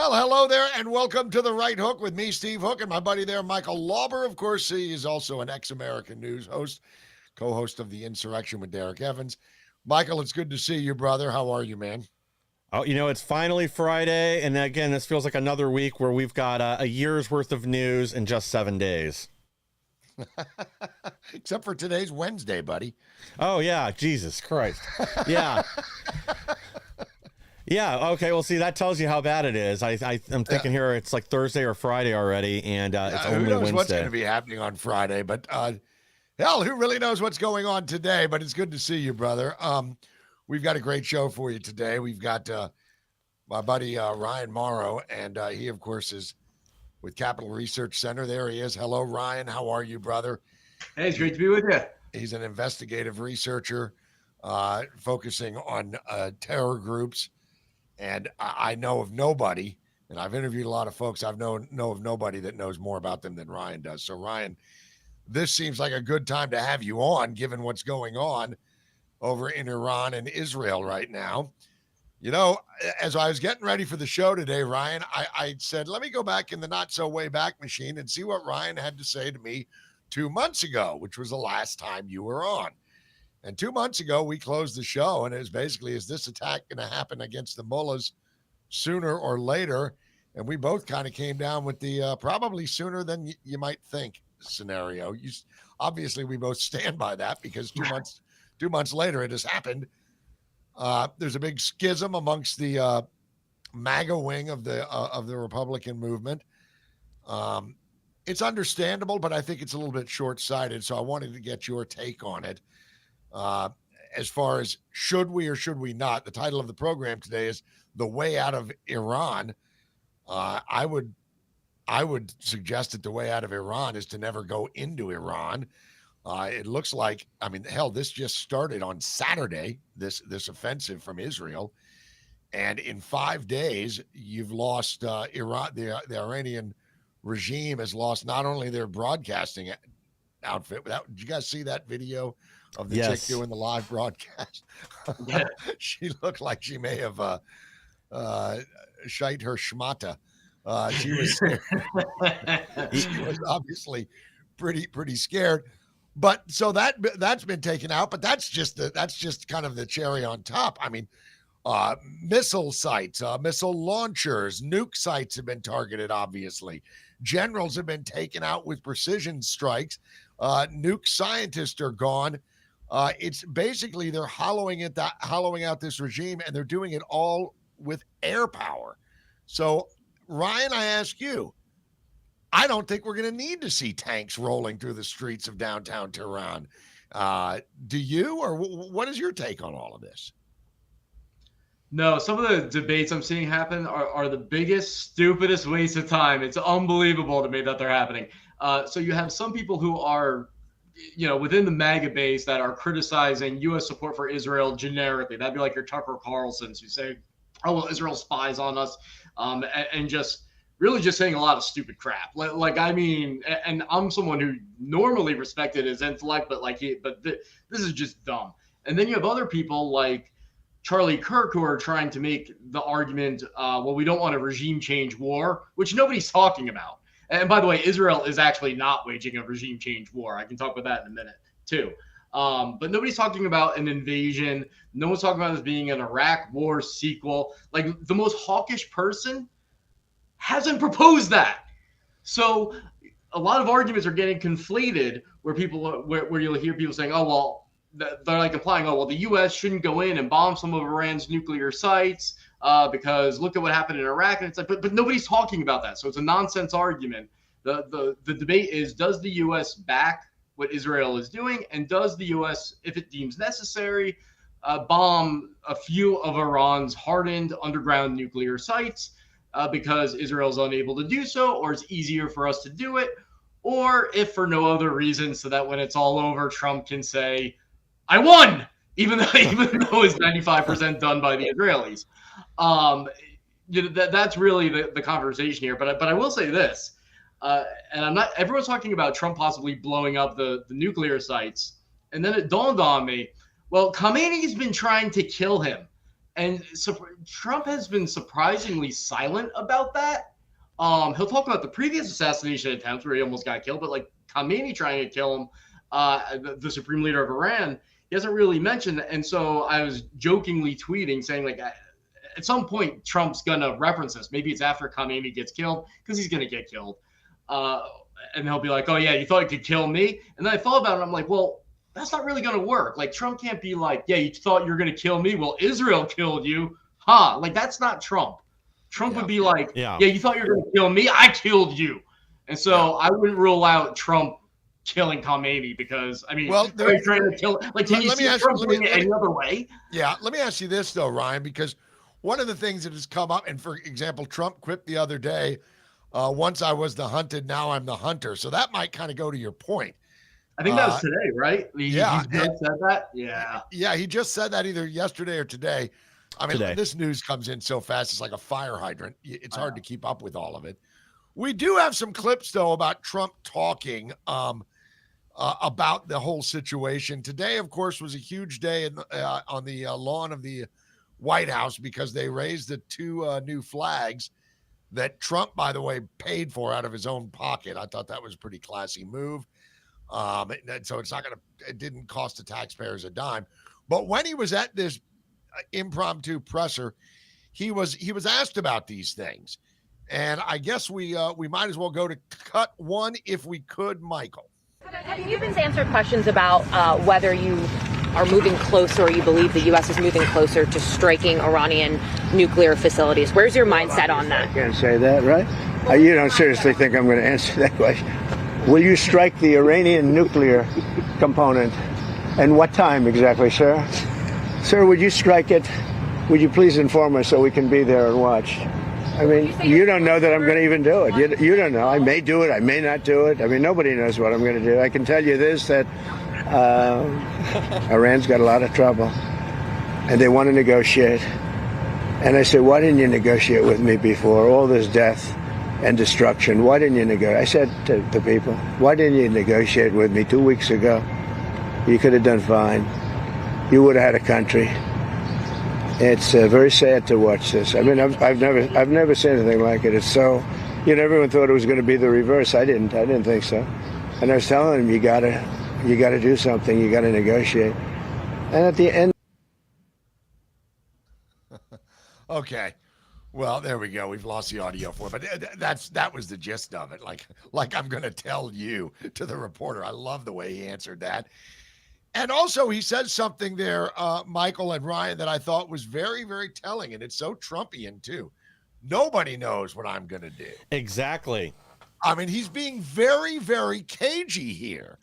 Well, hello there, and welcome to The Right Hook with me, Steve Hook, and my buddy there, Michael Lauber. Of course, he is also an ex-American news host, co-host of The Insurrection with Derek Evans. Michael, it's good to see you, brother. How are you, man? Oh, it's finally Friday, and again, this feels like another week where we've got a year's worth of news in just 7 days. Except for today's Wednesday, buddy. Oh, yeah, Jesus Christ. Yeah. Yeah, okay, well, see, that tells you how bad it is. I'm thinking here it's like Thursday or Friday already, and it's Who only knows Wednesday. what's going to be happening on Friday, but hell, who really knows what's going on today? But it's good to see you, brother. We've got a great show for you today. We've got my buddy Ryan Morrow, and he, of course, is with Capital Research Center. There he is. Hello, Ryan. How are you, brother? Hey, it's great to be with you. He's an investigative researcher focusing on terror groups. And I know of nobody, and I've interviewed a lot of folks, know of nobody that knows more about them than Ryan does. So, Ryan, this seems like a good time to have you on, given what's going on over in Iran and Israel right now. You know, as I was getting ready for the show today, Ryan, I said, let me go back in the not so way back machine and see what Ryan had to say to me 2 months ago, which was the last time you were on. And 2 months ago, we closed the show, and it was basically, is this attack going to happen against the mullahs sooner or later? And we both kind of came down with the probably sooner than you might think scenario. Obviously, we both stand by that because 2 months later, it has happened. There's a big schism amongst the MAGA wing of the Republican movement. It's understandable, but I think it's a little bit short-sighted. So I wanted to get your take on it. As far as should we or should we not, the title of the program today is The Way Out of Iran. I would suggest that the way out of Iran is to never go into Iran. It looks like, I mean, hell, this just started on Saturday, this offensive from Israel. And in 5 days, you've lost Iran. The Iranian regime has lost not only their broadcasting outfit. Did you guys see that video of the chick doing the live broadcast? Yeah. She looked like she may have shite her schmata. She was scared. She was obviously pretty scared. But so that's been taken out. But that's just kind of the cherry on top. I mean, missile sites, missile launchers, nuke sites have been targeted. Obviously, generals have been taken out with precision strikes. Nuke scientists are gone. It's basically they're hollowing out this regime, and they're doing it all with air power. So, Ryan, I ask you, I don't think we're going to need to see tanks rolling through the streets of downtown Tehran. Do you, or what is your take on all of this? No, some of the debates I'm seeing happen are the biggest, stupidest waste of time. It's unbelievable to me that they're happening. So you have some people who are, within the MAGA base that are criticizing U.S. support for Israel generically. That'd be like your Tucker Carlsons who say, oh, well, Israel spies on us, and just really just saying a lot of stupid crap. And I'm someone who normally respected his intellect, but this is just dumb. And then you have other people like Charlie Kirk who are trying to make the argument, well, we don't want a regime change war, which nobody's talking about. And by the way, Israel is actually not waging a regime change war. I can talk about that in a minute, too. But nobody's talking about an invasion. No one's talking about this being an Iraq war sequel. Like, the most hawkish person hasn't proposed that. So a lot of arguments are getting conflated where you'll hear people saying, oh, well, they're like implying, oh, well, the U.S. shouldn't go in and bomb some of Iran's nuclear sites because look at what happened in Iraq. And it's like, but nobody's talking about that. So it's a nonsense argument. The debate is, does the U.S. back what Israel is doing? And does the U.S., if it deems necessary, bomb a few of Iran's hardened underground nuclear sites because Israel is unable to do so, or it's easier for us to do it, or if for no other reason, so that when it's all over, Trump can say, I won, even though it's 95% done by the Israelis. That's really the conversation here. But I will say this, and I'm not. Everyone's talking about Trump possibly blowing up the nuclear sites, and then it dawned on me. Well, Khamenei's been trying to kill him, And so Trump has been surprisingly silent about that. He'll talk about the previous assassination attempts where he almost got killed, but like Khamenei trying to kill him, the supreme leader of Iran, he hasn't really mentioned. And so I was jokingly tweeting saying like, at some point Trump's gonna reference this. Maybe it's after Khamenei gets killed because he's gonna get killed, and he'll be like, "Oh yeah, you thought you could kill me?" And then I thought about it. And I'm like, well, that's not really gonna work. Like Trump can't be like, "Yeah, you thought you were gonna kill me? Well, Israel killed you, huh?" Like that's not Trump. Trump would be like, yeah, you thought you were gonna kill me? I killed you. And so I wouldn't rule out Trump killing Khamenei because I mean, well, they're trying to kill. Like, can you see Trump doing it any other way? Yeah, let me ask you this though, Ryan, because one of the things that has come up, and for example, Trump quipped the other day, once I was the hunted, now I'm the hunter. So that might kind of go to your point. I think that was today, right? He just said that. Yeah, he just said that either yesterday or today. I mean, this news comes in so fast, it's like a fire hydrant. It's hard to keep up with all of it. We do have some clips, though, about Trump talking about the whole situation. Today, of course, was a huge day on the lawn of the White House because they raised the two new flags that Trump, by the way, paid for out of his own pocket. I thought that was a pretty classy move. And so it didn't cost the taxpayers a dime. But when he was at this impromptu presser, he was asked about these things. And I guess we might as well go to cut one if we could, Michael. Have you been answered questions about whether you are moving closer or you believe the U.S. is moving closer to striking Iranian nuclear facilities? Where's your mindset on that? I can't say that, right? You don't seriously think I'm going to answer that question? Will you strike the Iranian nuclear component? And what time exactly, sir? Sir, would you strike it? Would you please inform us so we can be there and watch? I mean, you don't know that I'm going to even do it. You don't know. I may do it. I may not do it. I mean, nobody knows what I'm going to do. I can tell you this, that Iran's got a lot of trouble, and they want to negotiate. And I said, why didn't you negotiate with me before? All this death and destruction. Why didn't you negotiate? I said to the people, why didn't you negotiate with me 2 weeks ago? You could have done fine. You would have had a country. It's very sad to watch this. I mean, I've never seen anything like it. It's so, everyone thought it was going to be the reverse. I didn't think so. And I was telling them, you gotta do something. You gotta negotiate. And at the end. Okay. Well, there we go. We've lost the audio for it, but that was the gist of it. Like I'm going to tell you to the reporter. I love the way he answered that. And also he said something there, Michael and Ryan, that I thought was very, very telling. And it's so Trumpian too. Nobody knows what I'm going to do. Exactly. I mean, he's being very, very cagey here.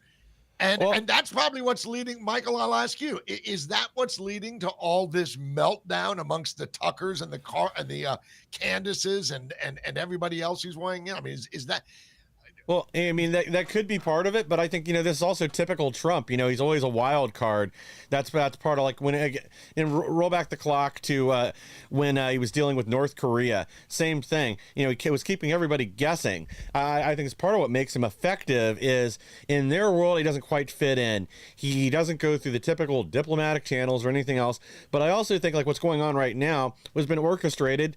And that's probably what's leading, Michael, I'll ask you, is that what's leading to all this meltdown amongst the Tuckers and the Candaces and everybody else who's weighing in? I mean, is that... Well, I mean, that could be part of it, but I think, this is also typical Trump. He's always a wild card. That's part of like roll back the clock to when he was dealing with North Korea. Same thing. He was keeping everybody guessing. I think it's part of what makes him effective is in their world, he doesn't quite fit in. He doesn't go through the typical diplomatic channels or anything else. But I also think like what's going on right now has been orchestrated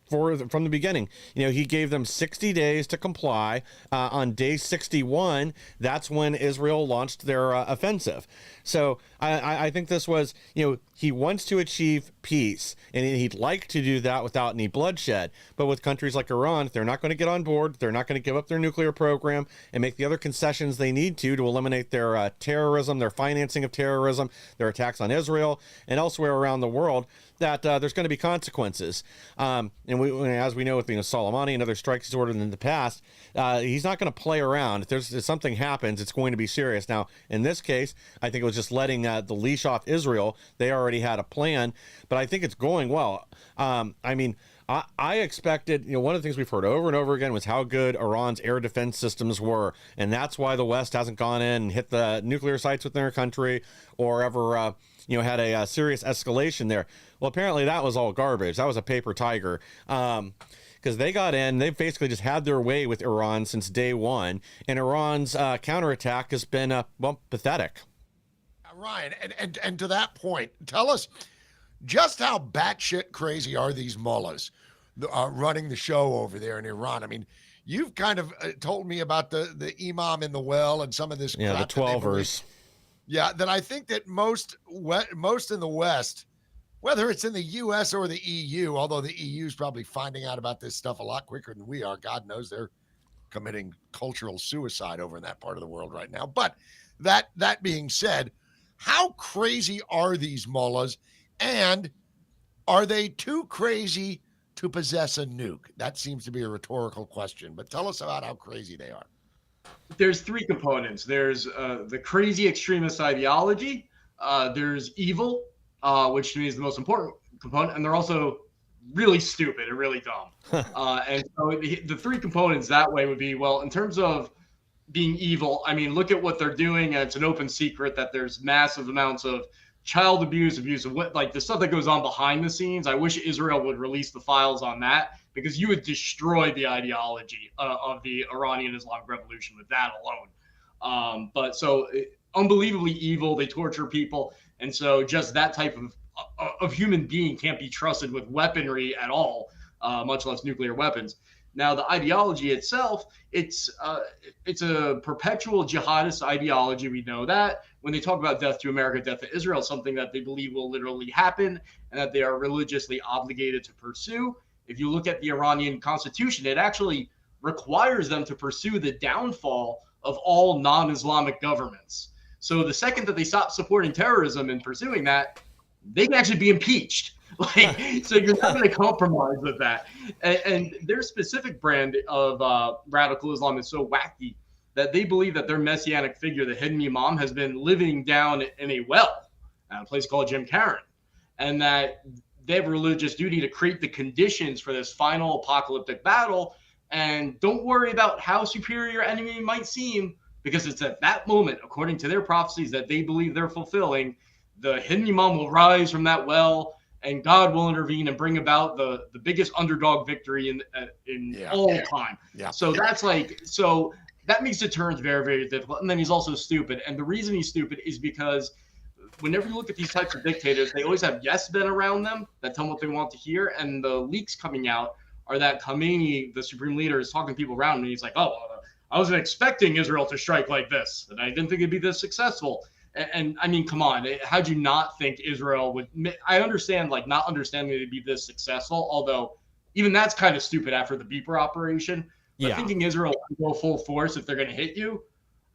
from the beginning. He gave them 60 days to comply. On day 61, that's when Israel launched their offensive. So I think this was, he wants to achieve peace, and he'd like to do that without any bloodshed. But with countries like Iran, if they're not going to get on board, they're not going to give up their nuclear program and make the other concessions they need to eliminate their terrorism, their financing of terrorism, their attacks on Israel and elsewhere around the world, that there's going to be consequences. And as we know with Soleimani and other strikes he's ordered in the past, he's not going to play around. If something happens, it's going to be serious. Now, in this case, I think it was just letting the leash off Israel. They already had a plan, but I think it's going well. I expected, one of the things we've heard over and over again was how good Iran's air defense systems were. And that's why the West hasn't gone in and hit the nuclear sites within their country or ever, had a serious escalation there. Well, apparently that was all garbage. That was a paper tiger. Because they got in, they've basically just had their way with Iran since day one. And Iran's counterattack has been, pathetic. Ryan, and to that point, tell us, just how batshit crazy are these mullahs running the show over there in Iran? I mean, you've kind of told me about the imam in the well and some of this Yeah, the crap that they believe. 12ers. Yeah, that I think that most in the West, whether it's in the U.S. or the EU, although the EU is probably finding out about this stuff a lot quicker than we are. God knows they're committing cultural suicide over in that part of the world right now. But that being said, how crazy are these mullahs, and are they too crazy to possess a nuke? That seems to be a rhetorical question, but tell us about how crazy they are. There's three components. There's the crazy extremist ideology. There's evil, which to me is the most important component, and they're also really stupid and really dumb. And so the three components that way would be, well, in terms of being evil, I mean, look at what they're doing, and it's an open secret that there's massive amounts of child abuse of like the stuff that goes on behind the scenes. I wish Israel would release the files on that, because you would destroy the ideology of the Iranian Islamic Revolution with that alone. But so unbelievably evil, they torture people, and so just that type of human being can't be trusted with weaponry at all, much less nuclear weapons. Now, the ideology itself, it's a perpetual jihadist ideology. We know that. When they talk about death to America, death to Israel, something that they believe will literally happen and that they are religiously obligated to pursue. If you look at the Iranian constitution, it actually requires them to pursue the downfall of all non-Islamic governments. So the second that they stop supporting terrorism and pursuing that, they can actually be impeached. Like, so you're not going to compromise with that. And their specific brand of radical Islam is so wacky that they believe that their messianic figure, the hidden imam, has been living down in a well at a place called Jim Karen, and that they have a religious duty to create the conditions for this final apocalyptic battle. And don't worry about how superior your enemy might seem, because it's at that moment, according to their prophecies that they believe they're fulfilling, the hidden imam will rise from that well, and God will intervene and bring about the biggest underdog victory in all time. Yeah. So that's like, so that makes the turns very, very difficult. And then he's also stupid. And the reason he's stupid is because whenever you look at these types of dictators, they always have yes men around them that tell them what they want to hear. And the leaks coming out are that Khamenei, the supreme leader, is talking to people around him. And he's like, oh, I wasn't expecting Israel to strike like this, and I didn't think it'd be this successful. And I mean, come on, how'd you not think Israel would? I understand, like, not understanding it'd be this successful, although even that's kind of stupid after the beeper operation. But thinking Israel would go full force if they're going to hit you,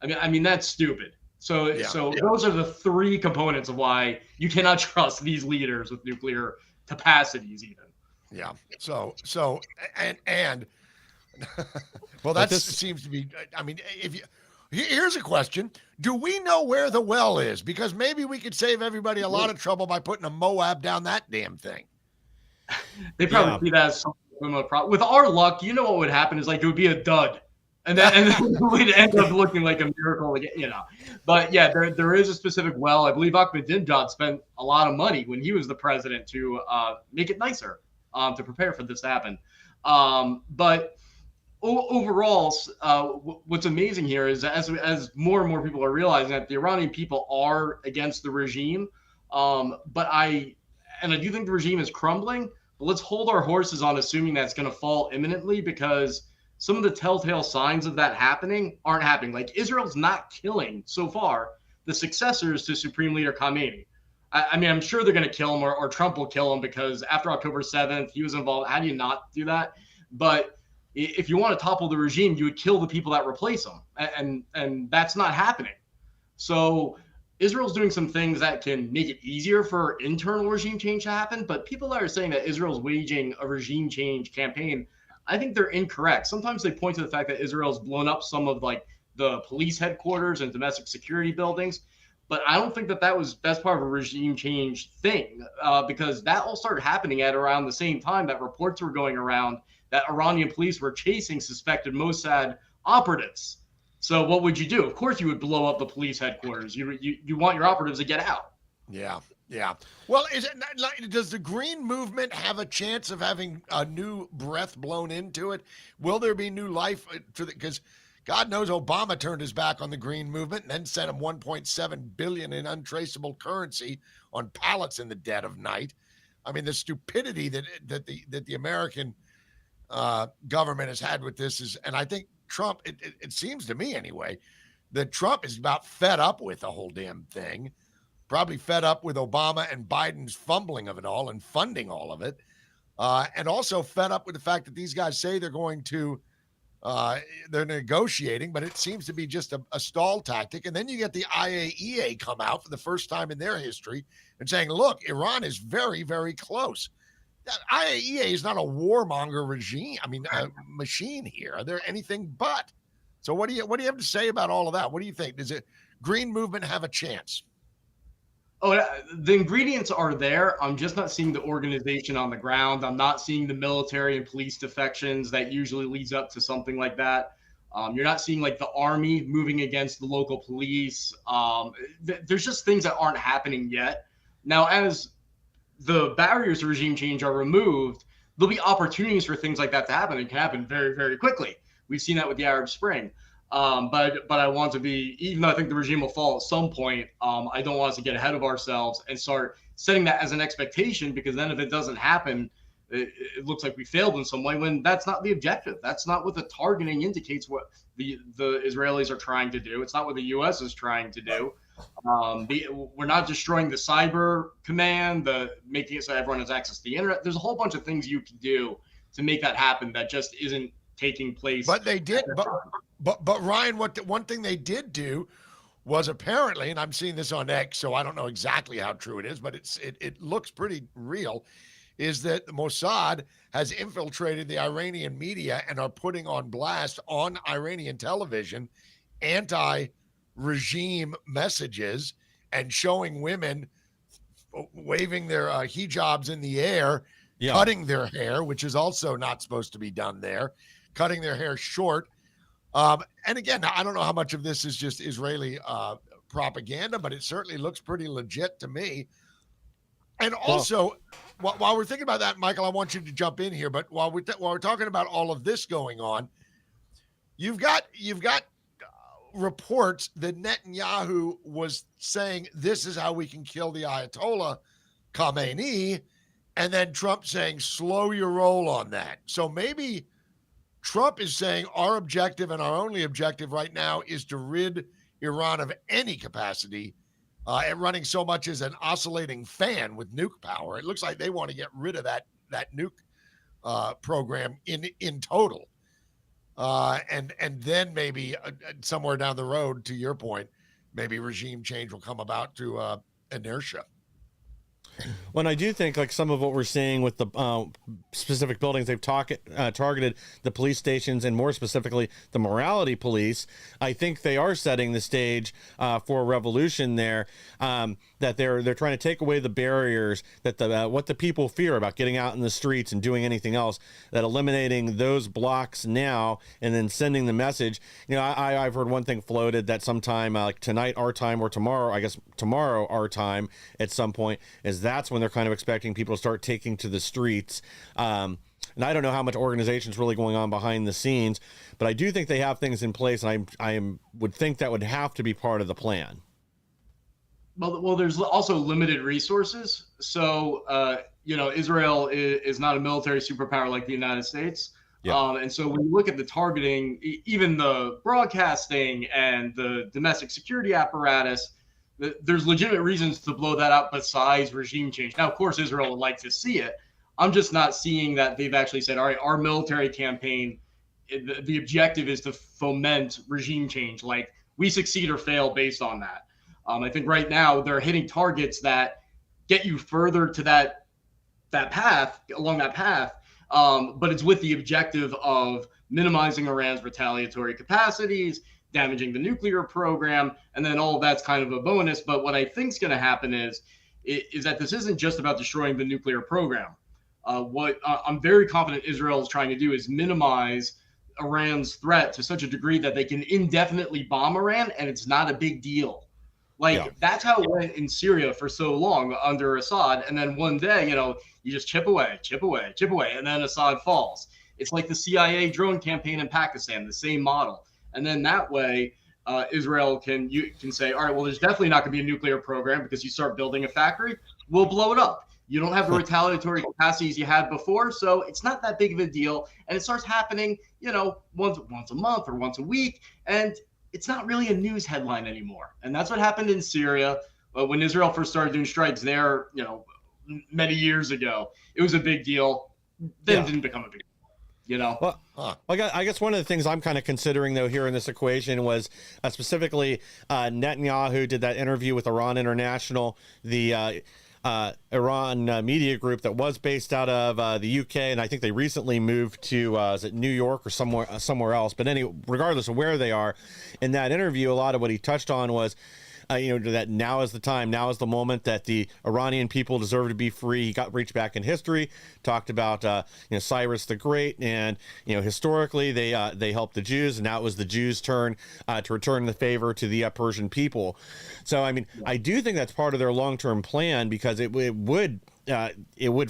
I mean that's stupid. So those are the three components of why you cannot trust these leaders with nuclear capacities, even. Yeah. So and well, that seems to be. I mean, if you. Here's a question. Do we know where the well is? Because maybe we could save everybody a lot of trouble by putting a Moab down that damn thing. They probably see that as something problem. With our luck, you know what would happen is, like, it would be a dud. And then we'd end up looking like a miracle, like, you know. But yeah, there is a specific well. I believe Ahmadinejad spent a lot of money when he was the president to make it nicer, to prepare for this to happen. But overall, what's amazing here is as more and more people are realizing that the Iranian people are against the regime, but I do think the regime is crumbling. But let's hold our horses on assuming that's going to fall imminently, because some of the telltale signs of that happening aren't happening. Like, Israel's not killing so far the successors to Supreme Leader Khamenei. I mean, I'm sure they're going to kill him, or Trump will kill him, because after October 7th, he was involved. How do you not do that? But if you want to topple the regime, you would kill the people that replace them. And that's not happening. So Israel's doing some things that can make it easier for internal regime change to happen. But people that are saying that Israel's waging a regime change campaign, I think they're incorrect. Sometimes they point to the fact that Israel's blown up some of, like, the police headquarters and domestic security buildings. But I don't think that's part of a regime change thing, because that all started happening at around the same time that reports were going around that Iranian police were chasing suspected Mossad operatives. So what would you do? Of course, you would blow up the police headquarters. You want your operatives to get out. Yeah. Well, does the Green Movement have a chance of having a new breath blown into it? Will there be new life for because God knows Obama turned his back on the Green Movement and then sent him $1.7 billion in untraceable currency on pallets in the dead of night. I mean, the stupidity that the American government has had with this is, and I think Trump, it seems to me anyway, that Trump is about fed up with the whole damn thing, probably fed up with Obama and Biden's fumbling of it all and funding all of it, and also fed up with the fact that these guys say they're going to, they're negotiating, but it seems to be just a stall tactic. And then you get the IAEA come out for the first time in their history and saying, look, Iran is very, very close. That IAEA is not a warmonger regime. I mean, a machine here. Are there anything but? So what do you have to say about all of that? What do you think? Does it Green Movement have a chance? Oh, the ingredients are there. I'm just not seeing the organization on the ground. I'm not seeing the military and police defections that usually leads up to something like that. You're not seeing like the army moving against the local police. There's just things that aren't happening yet. Now, as the barriers to regime change are removed, there'll be opportunities for things like that to happen. It can happen very, very quickly. We've seen that with the Arab Spring. But I want to be, even though I think the regime will fall at some point, I don't want us to get ahead of ourselves and start setting that as an expectation, because then if it doesn't happen, it looks like we failed in some way, when that's not the objective. That's not what the targeting indicates what the Israelis are trying to do. It's not what the U.S. is trying to do. We're not destroying the cyber command, making it so everyone has access to the internet. There's a whole bunch of things you can do to make that happen that just isn't taking place. But they did. But Ryan, one thing they did do was apparently, and I'm seeing this on X, so I don't know exactly how true it is, but it looks pretty real, is that the Mossad has infiltrated the Iranian media and are putting on blast on Iranian television anti-regime messages and showing women waving their hijabs in the air, cutting their hair, which is also not supposed to be done there, cutting their hair short. And again, I don't know how much of this is just Israeli propaganda, but it certainly looks pretty legit to me. And also, while we're thinking about that, Michael, I want you to jump in here. But while we're talking about all of this going on, you've got reports that Netanyahu was saying this is how we can kill the Ayatollah Khamenei, and then Trump saying slow your roll on that. So maybe Trump is saying our objective and our only objective right now is to rid Iran of any capacity at running so much as an oscillating fan with nuke power. It looks like they want to get rid of that nuke program in total. And then maybe somewhere down the road, to your point, maybe regime change will come about to inertia. When I do think like some of what we're seeing with the specific buildings they've targeted the police stations, and more specifically the morality police, I think they are setting the stage for a revolution there. That they're trying to take away the barriers that what the people fear about getting out in the streets and doing anything else. That eliminating those blocks now and then sending the message. You know, I've heard one thing floated that sometime like tonight our time, or tomorrow, I guess tomorrow our time at some point, is that's when they're kind of expecting people to start taking to the streets. And I don't know how much organization is really going on behind the scenes, but I do think they have things in place, and I would think that would have to be part of the plan. Well, there's also limited resources. So, Israel is not a military superpower like the United States. Yeah. And so when you look at the targeting, even the broadcasting and the domestic security apparatus, there's legitimate reasons to blow that out besides regime change. Now, of course, Israel would like to see it. I'm just not seeing that they've actually said, all right, our military campaign, the objective is to foment regime change. Like, we succeed or fail based on that. I think right now they're hitting targets that get you further to that path, along that path. But it's with the objective of minimizing Iran's retaliatory capacities, damaging the nuclear program, and then all of that's kind of a bonus. But what I think is going to happen is that this isn't just about destroying the nuclear program. What I'm very confident Israel is trying to do is minimize Iran's threat to such a degree that they can indefinitely bomb Iran, and it's not a big deal. That's how it went in Syria for so long under Assad. And then one day, you just chip away, and then Assad falls. It's like the CIA drone campaign in Pakistan, the same model. And then that way, Israel can say, all right, well, there's definitely not going to be a nuclear program because you start building a factory, we'll blow it up. You don't have the retaliatory capacities you had before, so it's not that big of a deal. And it starts happening, once a month or once a week, and it's not really a news headline anymore. And that's what happened in Syria when Israel first started doing strikes there, many years ago. It was a big deal. Then it didn't become a big deal. Well, I guess one of the things I'm kind of considering, though, here in this equation was specifically Netanyahu did that interview with Iran International, the Iran media group that was based out of the UK, and I think they recently moved to is it New York or somewhere else. But regardless of where they are, in that interview, a lot of what he touched on was that now is the time, now is the moment that the Iranian people deserve to be free. He reached back in history, talked about Cyrus the Great, and historically they helped the Jews, and now it was the Jews' turn to return the favor to the Persian people. So I mean, I do think that's part of their long-term plan, because it would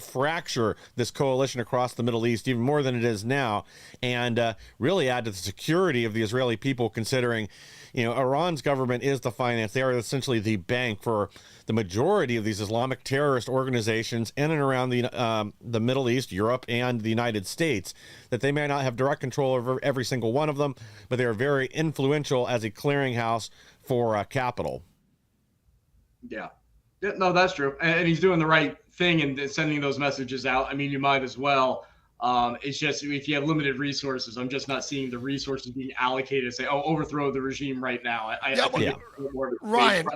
fracture this coalition across the Middle East even more than it is now, and really add to the security of the Israeli people, considering Iran's government is the finance. They are essentially the bank for the majority of these Islamic terrorist organizations in and around the Middle East, Europe, and the United States. That they may not have direct control over every single one of them, but they are very influential as a clearinghouse for capital. Yeah, no, that's true. And he's doing the right thing and sending those messages out. I mean, you might as well. It's just, if you have limited resources, I'm just not seeing the resources being allocated to say, overthrow the regime right now. Ryan,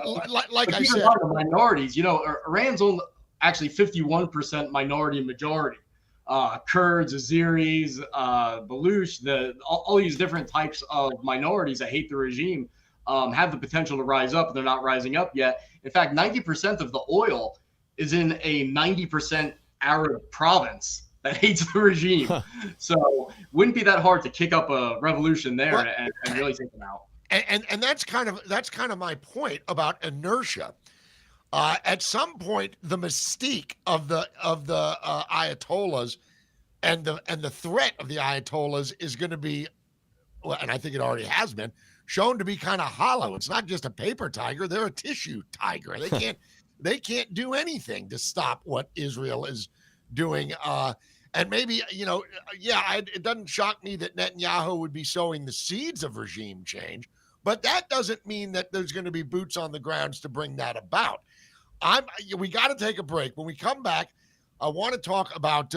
like I said, minorities, Iran's only actually 51% minority majority. Kurds, Azeris, Baluch, all these different types of minorities that hate the regime have the potential to rise up. They're not rising up yet. In fact, 90% of the oil is in a 90% Arab province that hates the regime. So wouldn't be that hard to kick up a revolution there and really take them out. And that's kind of my point about inertia. At some point, the mystique of the Ayatollahs and the threat of the Ayatollahs is going to be, and I think it already has been, shown to be kind of hollow. It's not just a paper tiger; they're a tissue tiger. They can't do anything to stop what Israel is doing. And maybe, it doesn't shock me that Netanyahu would be sowing the seeds of regime change, but that doesn't mean that there's going to be boots on the grounds to bring that about. We got to take a break. When we come back, I want to talk about,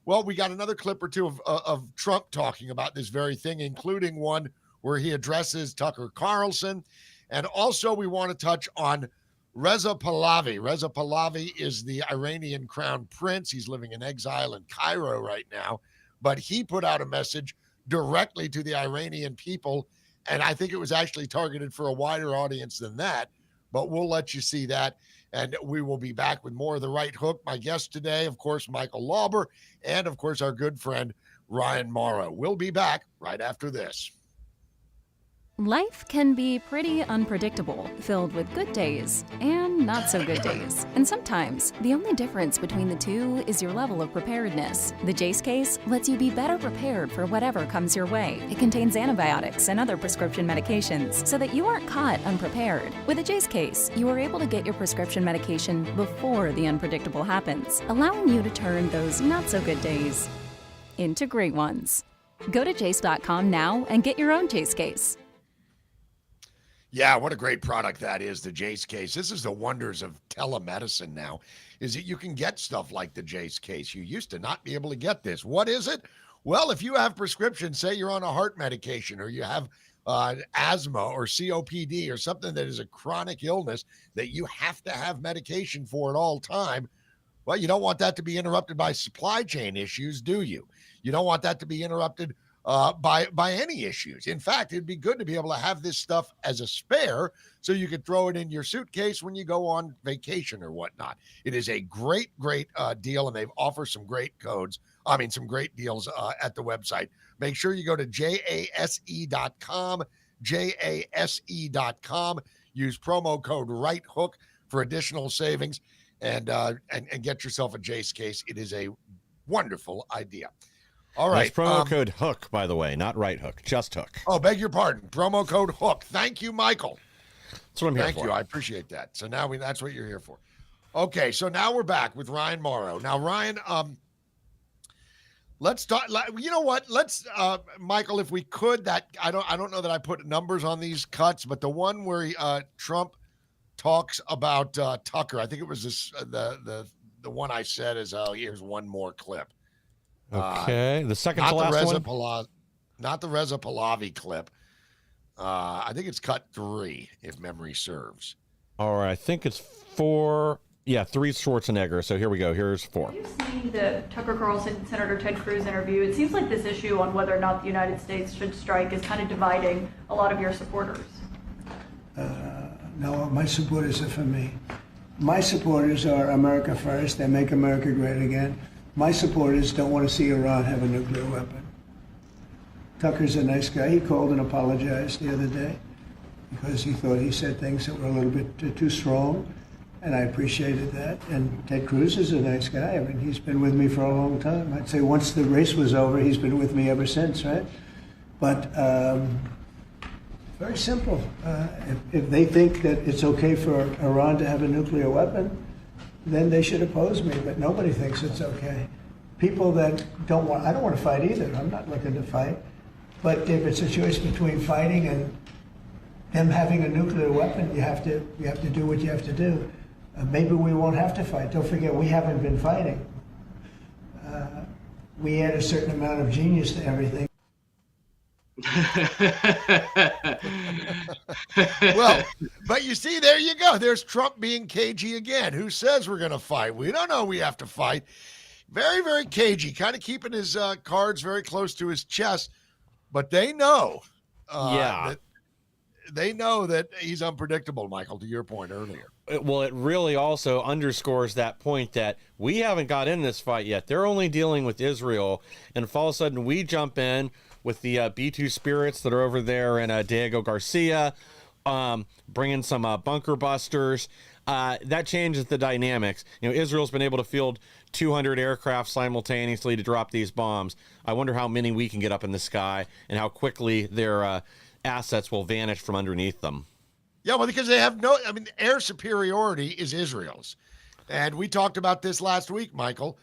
we got another clip or two of Trump talking about this very thing, including one where he addresses Tucker Carlson. And also we want to touch on Reza Pahlavi. Reza Pahlavi is the Iranian crown prince. He's living in exile in Cairo right now, but he put out a message directly to the Iranian people, and I think it was actually targeted for a wider audience than that, but we'll let you see that, and we will be back with more of The Right Hook. My guest today, of course, Michael Lauber, and of course, our good friend, Ryan Morrow. We'll be back right after this. Life can be pretty unpredictable, filled with good days and not so good days. And sometimes, the only difference between the two is your level of preparedness. The Jase case lets you be better prepared for whatever comes your way. It contains antibiotics and other prescription medications so that you aren't caught unprepared. With the Jase case, you are able to get your prescription medication before the unpredictable happens, allowing you to turn those not so good days into great ones. Go to jase.com now and get your own Jase case. Yeah, what a great product that is, the Jase case. This is the wonders of telemedicine now, is that you can get stuff like the Jase case. You used to not be able to get this. What is it? Well, if you have prescription, say you're on a heart medication or you have asthma or COPD or something that is a chronic illness that you have to have medication for at all time, well, you don't want that to be interrupted by supply chain issues, do you? You don't want that to be interrupted by any issues. In fact, it'd be good to be able to have this stuff as a spare so you could throw it in your suitcase when you go on vacation or whatnot. It is a great deal, and they've offered some great codes. Some great deals at the website. Make sure you go to jase.com, jase.com. Use promo code RightHook for additional savings and get yourself a Jase case. It is a wonderful idea. All right. That's promo code HOOK, by the way, not Right Hook, just HOOK. Oh, beg your pardon. Promo code HOOK. Thank you, Michael. That's what I'm here for. Thank you. I appreciate that. So now that's what you're here for. Okay, so now we're back with Ryan Morrow. Now, Ryan, let's talk. You know what? Let's, Michael, if we could. That I don't know that I put numbers on these cuts, but the one where Trump talks about Tucker. I think it was this the one I said is, oh, here's one more clip. Okay, the second Not to the last Reza one. not the Reza Pahlavi clip. I think it's cut 3, if memory serves. All right, I think it's 4. Yeah, 3 Schwarzenegger. So here we go. Here's 4. Have you seen the Tucker Carlson Senator Ted Cruz interview? It seems like this issue on whether or not the United States should strike is kind of dividing a lot of your supporters. No, my supporters are for me. My supporters are America first. They make America great again. My supporters don't want to see Iran have a nuclear weapon. Tucker's a nice guy. He called and apologized the other day because he thought he said things that were a little bit too strong, and I appreciated that. And Ted Cruz is a nice guy. I mean, he's been with me for a long time. I'd say once the race was over, he's been with me ever since, right? But very simple. If they think that it's okay for Iran to have a nuclear weapon, then they should oppose me. But nobody thinks it's okay. People that don't want, I don't want to fight either. I'm not looking to fight. But if it's a choice between fighting and them having a nuclear weapon, you have to do what you have to do. Maybe we won't have to fight. Don't forget, we haven't been fighting. We add a certain amount of genius to everything. Well, but you see, there you go. There's Trump being cagey again. Who says we're going to fight? We don't know we have to fight. Very, very cagey, kind of keeping his cards very close to his chest. But they know, they know that he's unpredictable, Michael, to your point earlier. Well, it really also underscores that point that we haven't got in this fight yet. They're only dealing with Israel, and if all of a sudden we jump in with the B2 spirits that are over there in Diego Garcia, bringing some bunker busters, that changes the dynamics. You know, Israel's been able to field 200 aircraft simultaneously to drop these bombs. I wonder how many we can get up in the sky and how quickly their assets will vanish from underneath them. Yeah, well, because they have air superiority is Israel's. And we talked about this last week, Michael.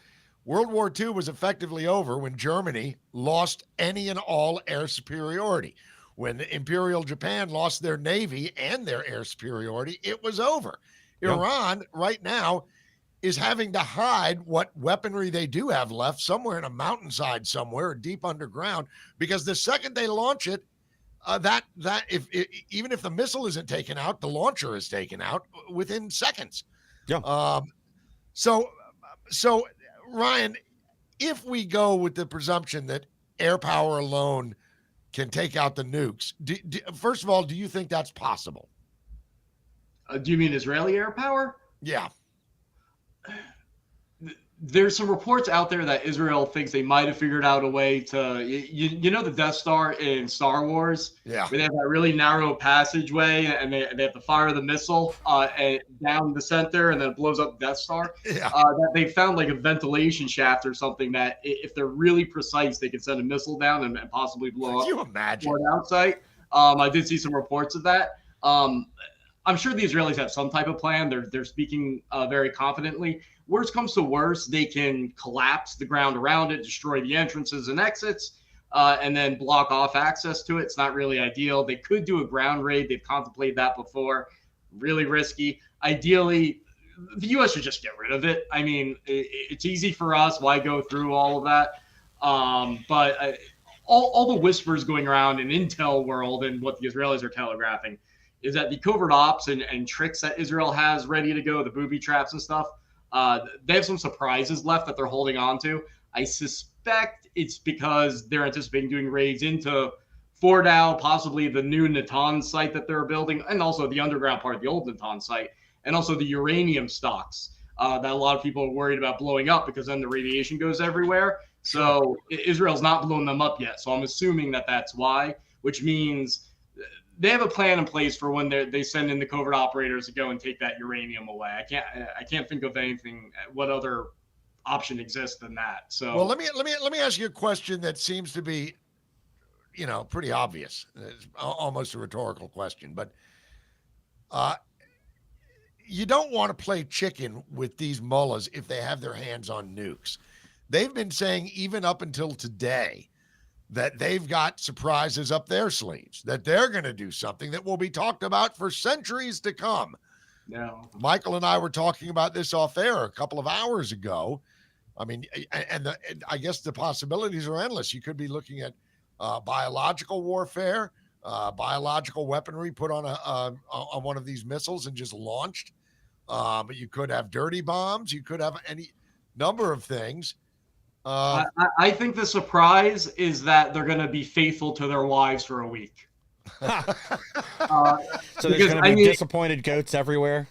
World War II was effectively over when Germany lost any and all air superiority. When Imperial Japan lost their navy and their air superiority, it was over. Yeah. Iran right now is having to hide what weaponry they do have left somewhere in a mountainside somewhere, deep underground, because the second they launch it, even if the missile isn't taken out, the launcher is taken out within seconds. Yeah. So Ryan, if we go with the presumption that air power alone can take out the nukes, first of all, do you think that's possible? Do you mean Israeli air power? Yeah. There's some reports out there that Israel thinks they might have figured out a way to, you know, the Death Star in Star Wars? Yeah. Where they have that really narrow passageway and they have to fire the missile down the center and then it blows up the Death Star. Yeah. That they found like a ventilation shaft or something that if they're really precise, they can send a missile down and possibly blow up. Can you imagine? Outside. I did see some reports of that. I'm sure the Israelis have some type of plan. They're speaking very confidently. Worst comes to worst, they can collapse the ground around it, destroy the entrances and exits, and then block off access to it. It's not really ideal. They could do a ground raid. They've contemplated that before. Really risky. Ideally, the U.S. should just get rid of it. I mean, it's easy for us. Why go through all of that? But all the whispers going around in intel world and what the Israelis are telegraphing is that the covert ops and tricks that Israel has ready to go, the booby traps and stuff, they have some surprises left that they're holding on to. I suspect it's because they're anticipating doing raids into Fordow, possibly the new Natanz site that they're building, and also the underground part of the old Natanz site, and also the uranium stocks that a lot of people are worried about blowing up because then the radiation goes everywhere. So Israel's not blown them up yet. So I'm assuming that that's why, which means they have a plan in place for when they send in the covert operators to go and take that uranium away. I can't think of anything. What other option exists than that? So well, let me ask you a question that seems to be, pretty obvious. It's almost a rhetorical question, but you don't want to play chicken with these mullahs if they have their hands on nukes. They've been saying even up until today that they've got surprises up their sleeves, that they're going to do something that will be talked about for centuries to come. No. Michael and I were talking about this off air a couple of hours ago. I mean, and I guess the possibilities are endless. You could be looking at biological warfare, biological weaponry put on on one of these missiles and just launched. You could have dirty bombs. You could have any number of things. I think the surprise is that they're going to be faithful to their wives for a week. So there's going to be disappointed goats everywhere.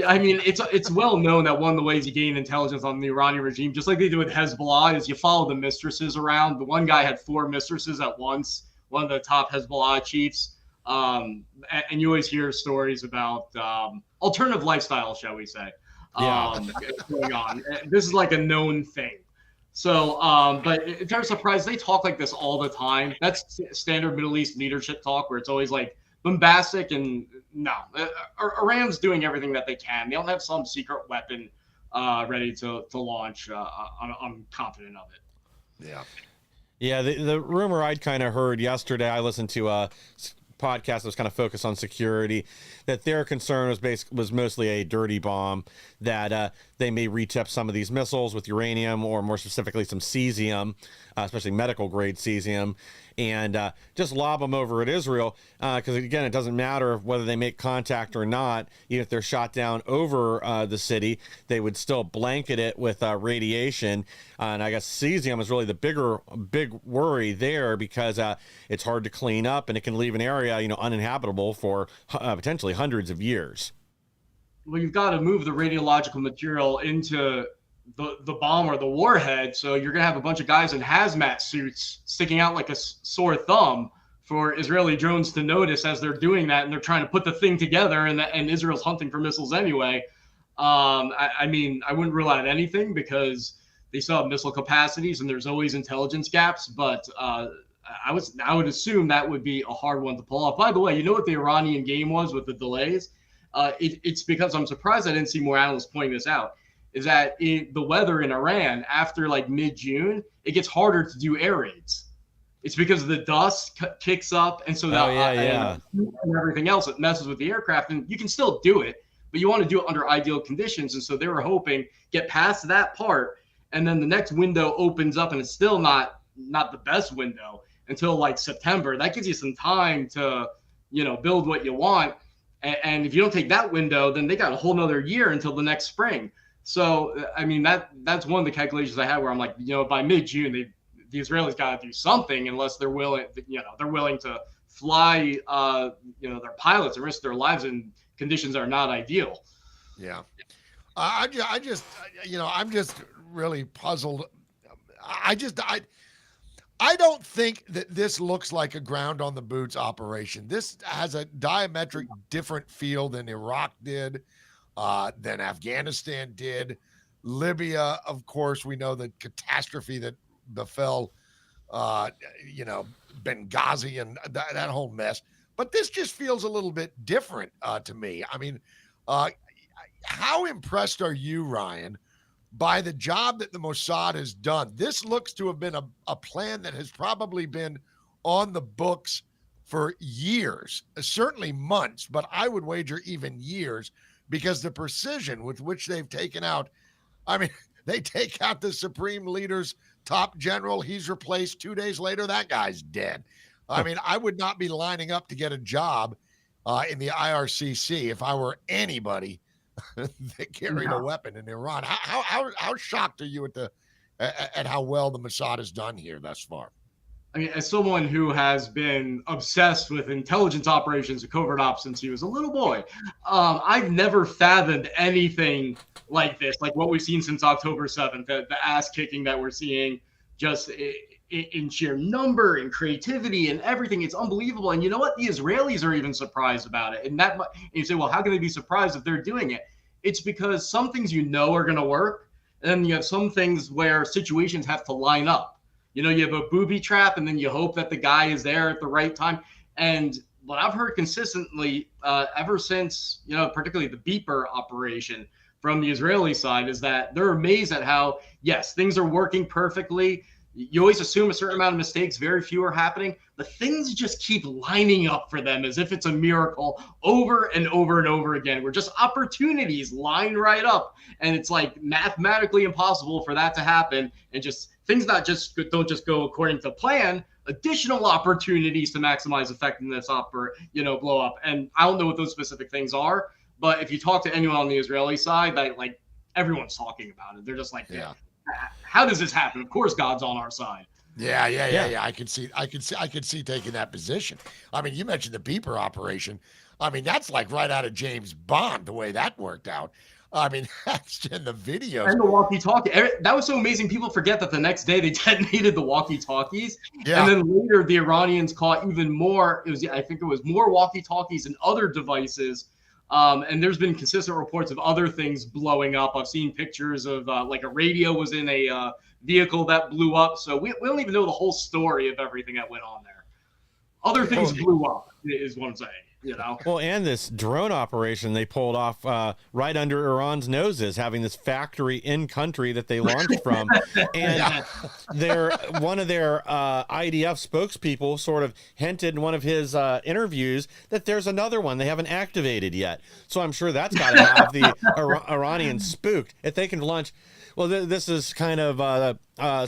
I mean, it's well known that one of the ways you gain intelligence on the Iranian regime, just like they do with Hezbollah, is you follow the mistresses around. The one guy had 4 mistresses at once, one of the top Hezbollah chiefs. And you always hear stories about alternative lifestyle, shall we say, going on. This is like a known thing. So, but in terms of surprise, they talk like this all the time. That's standard Middle East leadership talk, where it's always like bombastic and no. Iran's doing everything that they can. They don't have some secret weapon ready to launch. I'm confident of it. Yeah. Yeah, the rumor I'd kind of heard yesterday, I listened to a podcast that was kind of focused on security, that their concern was mostly a dirty bomb, that they may reach up some of these missiles with uranium, or more specifically some cesium, especially medical grade cesium, and just lob them over at Israel, because again, it doesn't matter whether they make contact or not. Even if they're shot down over the city, they would still blanket it with radiation. And I guess cesium is really the big worry there, because it's hard to clean up and it can leave an area, uninhabitable for potentially hundreds of years. Well, you've got to move the radiological material into the bomb or the warhead, so you're going to have a bunch of guys in hazmat suits sticking out like a sore thumb for Israeli drones to notice as they're doing that, and they're trying to put the thing together, and Israel's hunting for missiles anyway. I mean, I wouldn't rule out anything, because they still have missile capacities and there's always intelligence gaps, but I would assume that would be a hard one to pull off. By the way, you know what the Iranian game was with the delays? It's because I'm surprised I didn't see more analysts pointing this out, is that the weather in Iran after like mid-June, it gets harder to do air raids. It's because the dust kicks up, and so and everything else, it messes with the aircraft, and you can still do it, but you want to do it under ideal conditions. And so they were hoping get past that part, and then the next window opens up, and it's still not the best window until like September. That gives you some time to build what you want. And if you don't take that window, then they got a whole nother year until the next spring. So, I mean, that's one of the calculations I had, where I'm like, by mid-June, the Israelis got to do something, unless they're willing to fly, their pilots and risk their lives in conditions that are not ideal. Yeah. I'm just really puzzled. I don't think that this looks like a ground on the boots operation. This has a diametric different feel than Iraq did, than Afghanistan did. Libya, of course, we know the catastrophe that befell, Benghazi and that whole mess. But this just feels a little bit different to me. I mean, how impressed are you, Ryan, by the job that the Mossad has done? This looks to have been a plan that has probably been on the books for years, certainly months, but I would wager even years, because the precision with which they've taken out, I mean, they take out the supreme leader's top general. He's replaced 2 days later. That guy's dead. I mean, I would not be lining up to get a job in the IRCC if I were anybody that carried a weapon in Iran. How shocked are you at how well the Mossad has done here thus far? I mean, as someone who has been obsessed with intelligence operations and covert ops since he was a little boy, I've never fathomed anything like this, like what we've seen since October 7th, the ass kicking that we're seeing, just in sheer number and creativity and everything. It's unbelievable. And you know what? The Israelis are even surprised about it. And you say, well, how can they be surprised if they're doing it? It's because some things are going to work, and then you have some things where situations have to line up. You have a booby trap, and then you hope that the guy is there at the right time. And what I've heard consistently ever since, particularly the Beeper operation from the Israeli side, is that they're amazed at how, yes, things are working perfectly. You always assume a certain amount of mistakes, very few are happening, but things just keep lining up for them as if it's a miracle over and over and over again, where just opportunities line right up. And it's like mathematically impossible for that to happen. And just things don't just go according to plan. Additional opportunities to maximize effectiveness blow up. And I don't know what those specific things are, but if you talk to anyone on the Israeli side, like everyone's talking about it. They're just like, yeah. How does this happen? Of course, God's on our side. Yeah. I could see taking that position. I mean, you mentioned the Beeper operation. I mean, that's like right out of James Bond, the way that worked out. I mean, that's in the videos. And the walkie-talkie. That was so amazing. People forget that the next day they detonated the walkie-talkies. Yeah. And then later the Iranians caught even more. I think it was more walkie-talkies and other devices. And there's been consistent reports of other things blowing up. I've seen pictures of like a radio was in a vehicle that blew up. So we don't even know the whole story of everything that went on there. Other things blew up is what I'm saying. Well, and this drone operation they pulled off right under Iran's noses, having this factory in country that they launched from. And one of their IDF spokespeople sort of hinted in one of his interviews that there's another one they haven't activated yet. So I'm sure that's got to have the Iranians spooked. If they can launch. Well, this is kind of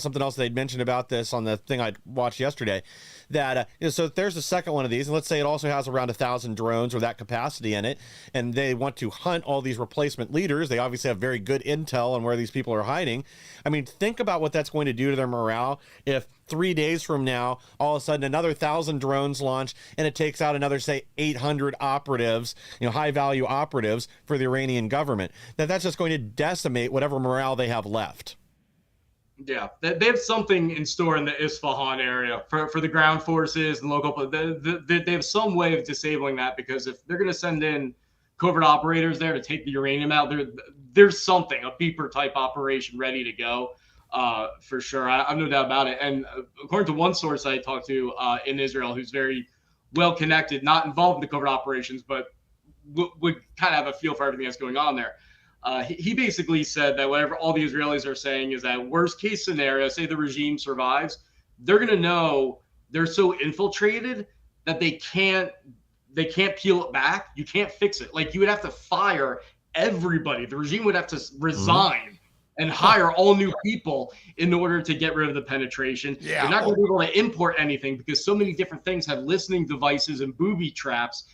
something else they'd mentioned about this on the thing I watched yesterday. That so if there's a second one of these, and let's say it also has around 1,000 drones or that capacity in it, and they want to hunt all these replacement leaders. They obviously have very good intel on where these people are hiding. I mean, think about what that's going to do to their morale if 3 days from now, all of a sudden another 1,000 drones launch and it takes out another, say, 800 operatives, high value operatives for the Iranian government. That's just going to decimate whatever morale they have left. Yeah, they have something in store in the Isfahan area for the ground forces and local. They have some way of disabling that, because if they're going to send in covert operators there to take the uranium out, there's something, a Beeper type operation ready to go for sure. I have no doubt about it. And according to one source I talked to in Israel, who's very well connected, not involved in the covert operations, but would kind of have a feel for everything that's going on there. He basically said that whatever all the Israelis are saying is that worst case scenario, say the regime survives, they're going to know they're so infiltrated that they can't peel it back. You can't fix it. Like, you would have to fire everybody. The regime would have to resign and hire all new people in order to get rid of the penetration. Yeah. They're not going to be able to import anything because so many different things have listening devices and booby traps.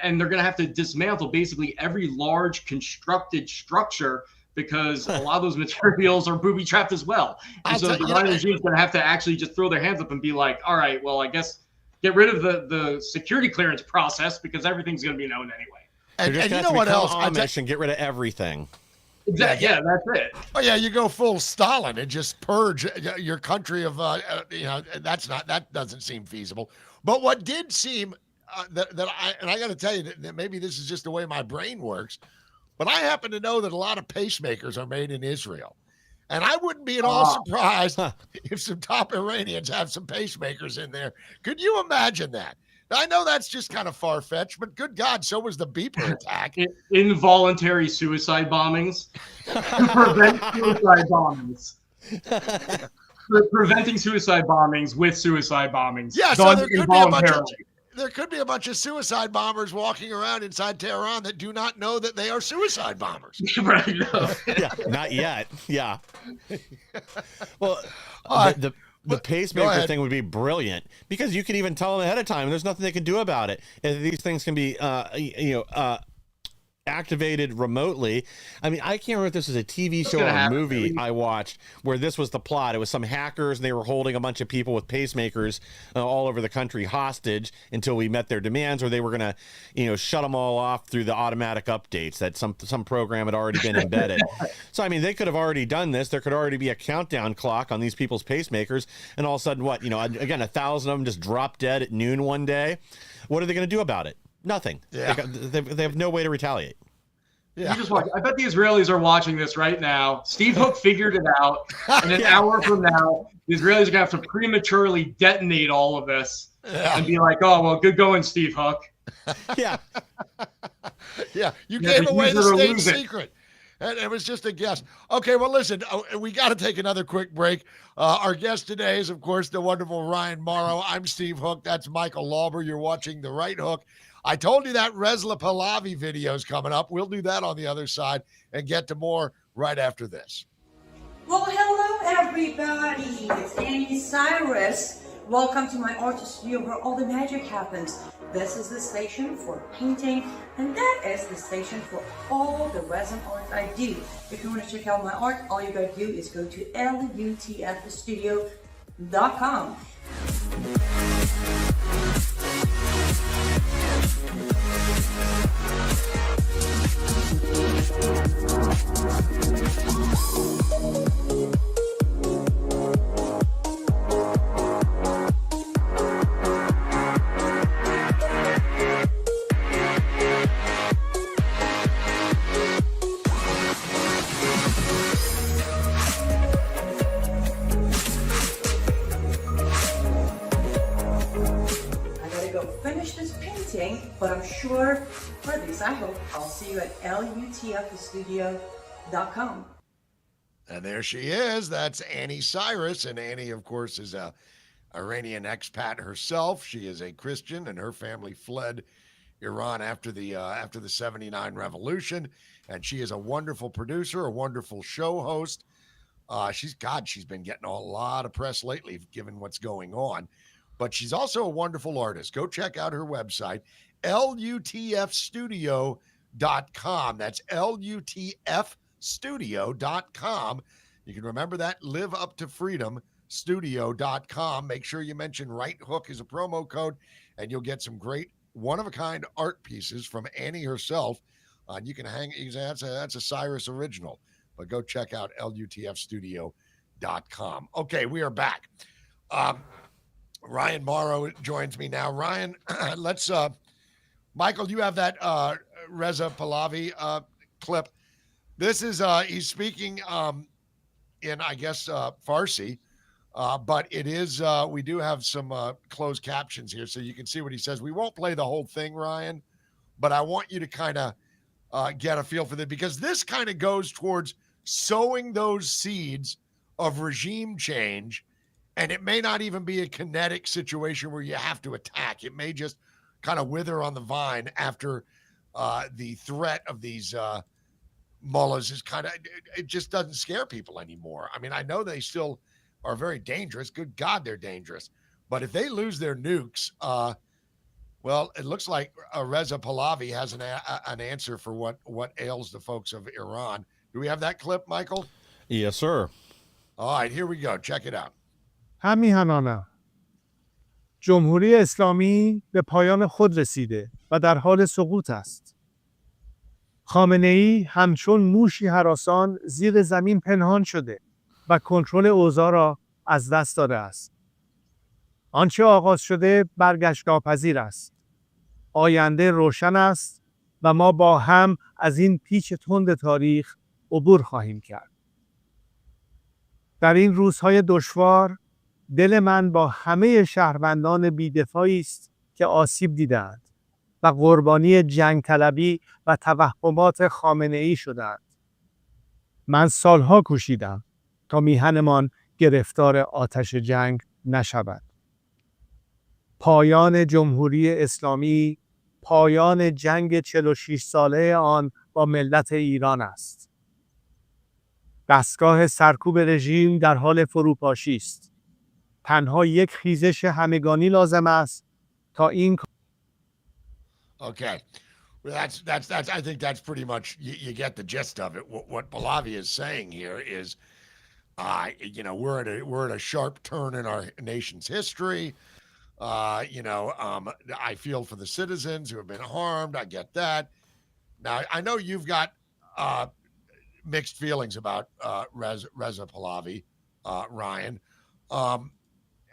And they're going to have to dismantle basically every large constructed structure because a lot of those materials are booby trapped as well. And so the Iranian regime is going to have to actually just throw their hands up and be like, all right, well, I guess get rid of the security clearance process because everything's going to be known anyway. And you know what else? Amish and get rid of everything. Exactly. Yeah, that's it. Oh yeah, you go full Stalin and just purge your country of that doesn't seem feasible. But what did seem I got to tell you that maybe this is just the way my brain works, but I happen to know that a lot of pacemakers are made in Israel. And I wouldn't be at all surprised if some top Iranians have some pacemakers in there. Could you imagine that? I know that's just kind of far-fetched, but good God, so was the Beeper attack. Involuntary suicide bombings. Prevent suicide bombings. Preventing suicide bombings with suicide bombings. Yeah, so there could be a bunch of suicide bombers walking around inside Tehran that do not know that they are suicide bombers. Right. No. Yeah, not yet. Yeah. Well, the pacemaker thing would be brilliant because you could even tell them ahead of time. There's nothing they can do about it. And these things can be, activated remotely. I mean, I can't remember if this was a TV show or a movie I watched where this was the plot. It was some hackers and they were holding a bunch of people with pacemakers all over the country hostage until we met their demands, or they were going to, shut them all off through the automatic updates that some program had already been embedded. So, I mean, they could have already done this. There could already be a countdown clock on these people's pacemakers. And all of a sudden, again, 1,000 of them just drop dead at noon one day. What are they going to do about it? Nothing. Yeah. They have no way to retaliate. Yeah. You just watch. I bet the Israelis are watching this right now. Steve Hook figured it out. And an hour from now, the Israelis are going to have to prematurely detonate all of this and be like, "Oh well, good going, Steve Hook." Yeah. Yeah, you Yeah, gave the away the user will state lose it. secret. And it was just a guess. Okay, well, listen, we got to take another quick break. Our guest today is, of course, the wonderful Ryan Morrow. I'm Steve Hook. That's Michael Lauber. You're watching The Right Hook. I told you that Reza Pahlavi video is coming up. We'll do that on the other side and get to more right after this. Well, hello everybody, it's Annie Cyrus. Welcome to my art studio where all the magic happens. This is the station for painting, and that is the station for all the resin art I do. If you want to check out my art, all you gotta do is go to lutfstudio.com. Finish this painting, but I'm sure, or at least I hope, I'll see you at lutfstudio.com. And there she is. That's Annie Cyrus. And Annie, of course, is a Iranian expat herself. She is a Christian, and her family fled Iran after the 79 revolution. And she is a wonderful producer, a wonderful show host. She's been getting a lot of press lately, given what's going on. But she's also a wonderful artist. Go check out her website, lutfstudio.com. That's lutfstudio.com. You can remember that, Live Up to Freedom studio.com. Make sure you mention Right Hook as a promo code, and you'll get some great one-of-a-kind art pieces from Annie herself. You can say that's a Cyrus original, but go check out lutfstudio.com. Okay, we are back. Ryan Morrow joins me now. Ryan, let's Michael, you have that Reza Pahlavi clip. This is he's speaking in, I guess, Farsi, but it is we do have some closed captions here, so you can see what he says. We won't play the whole thing, Ryan, but I want you to kind of get a feel for that, because this kind of goes towards sowing those seeds of regime change. And it may not even be a kinetic situation where you have to attack. It may just kind of wither on the vine after the threat of these mullahs is kind of, it just doesn't scare people anymore. I mean, I know they still are very dangerous. Good God, they're dangerous. But if they lose their nukes, well, it looks like Reza Pahlavi has an answer for what ails the folks of Iran. Do we have that clip, Michael? Yes, sir. All right, here we go. Check it out. همیهنانم جمهوری اسلامی به پایان خود رسیده و در حال سقوط است. خامنه‌ای همچون موشی هراسان زیر زمین پنهان شده و کنترل اوضاع را از دست داده است. آنچه آغاز شده برگشت ناپذیر است. آینده روشن است و ما با هم از این پیچ تند تاریخ عبور خواهیم کرد. در این روزهای دشوار دل من با همه شهروندان بی‌دفاعی است که آسیب دیدند و قربانی جنگ طلبی و توهمات خامنه‌ای شدند. من سالها کوشیدم تا میهنمان گرفتار آتش جنگ نشود. پایان جمهوری اسلامی، پایان جنگ 46 ساله آن با ملت ایران است. دستگاه سرکوب رژیم در حال فروپاشی است. تنها یک خیزش همگانی لازم است تا این Okay. Well, that's I think that's pretty much you get the gist of it. What Pahlavi is saying here is we're at a sharp turn in our nation's history. I feel for the citizens who have been harmed. I get that. Now, I know you've got mixed feelings about Reza Pahlavi, Ryan.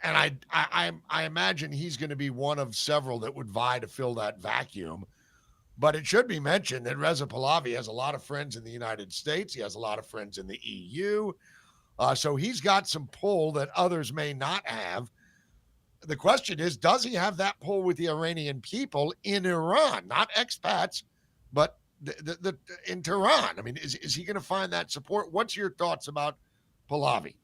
And I imagine he's going to be one of several that would vie to fill that vacuum. But it should be mentioned that Reza Pahlavi has a lot of friends in the United States. He has a lot of friends in the EU. So he's got some pull that others may not have. the question is, does he have that pull with the Iranian people in Iran, not expats, but in Tehran? I mean, is he going to find that support? What's your thoughts about Pahlavi?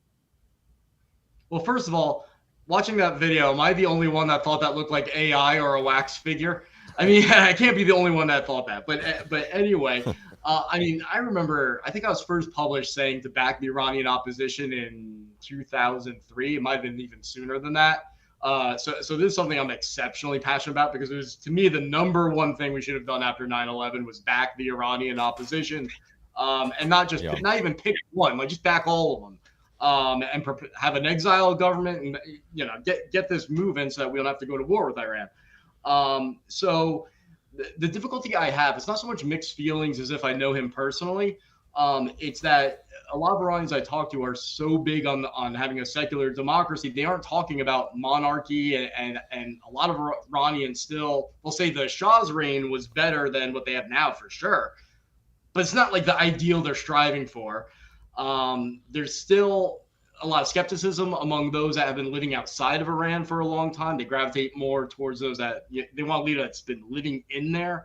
Well, first of all, watching that video, am I the only one that thought that looked like AI or a wax figure? I mean, I can't be the only one that thought that. But anyway, I mean, I remember, I think I was first published saying to back the Iranian opposition in 2003. It might have been even sooner than that. So this is something I'm exceptionally passionate about, because it was, to me, the number one thing we should have done after 9/11 was back the Iranian opposition, and not even pick one, like just back all of them. And have an exile government, and get this moving so that we don't have to go to war with Iran. So the difficulty I have, it's not so much mixed feelings as if I know him personally. It's that a lot of Iranians I talk to are so big on having a secular democracy. They aren't talking about monarchy, and a lot of Iranians still will say the Shah's reign was better than what they have now, for sure. But it's not like the ideal they're striving for. There's still a lot of skepticism among those that have been living outside of Iran for a long time. They gravitate more towards those that they want a leader that's been living in there.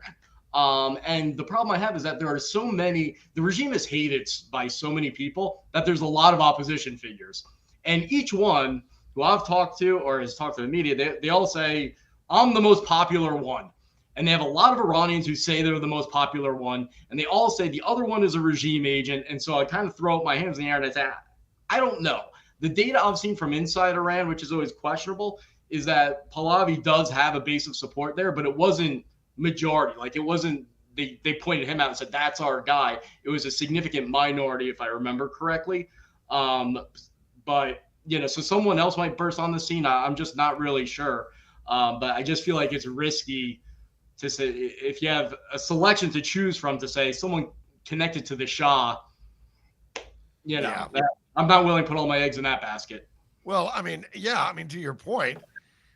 And the problem I have is that there are so many, the regime is hated by so many people that there's a lot of opposition figures. And each one who I've talked to or has talked to the media, they all say, I'm the most popular one. And they have a lot of Iranians who say they're the most popular one. And they all say the other one is a regime agent. And so I kind of throw up my hands in the air and I say, I don't know. The data I've seen from inside Iran, which is always questionable, is that Pahlavi does have a base of support there, but it wasn't majority. Like, it wasn't, they pointed him out and said, that's our guy. It was a significant minority, if I remember correctly. But, so someone else might burst on the scene. I'm just not really sure. But I just feel like it's risky to say, if you have a selection to choose from, to say someone connected to the Shah, I'm not willing to put all my eggs in that basket. Well, I mean, to your point,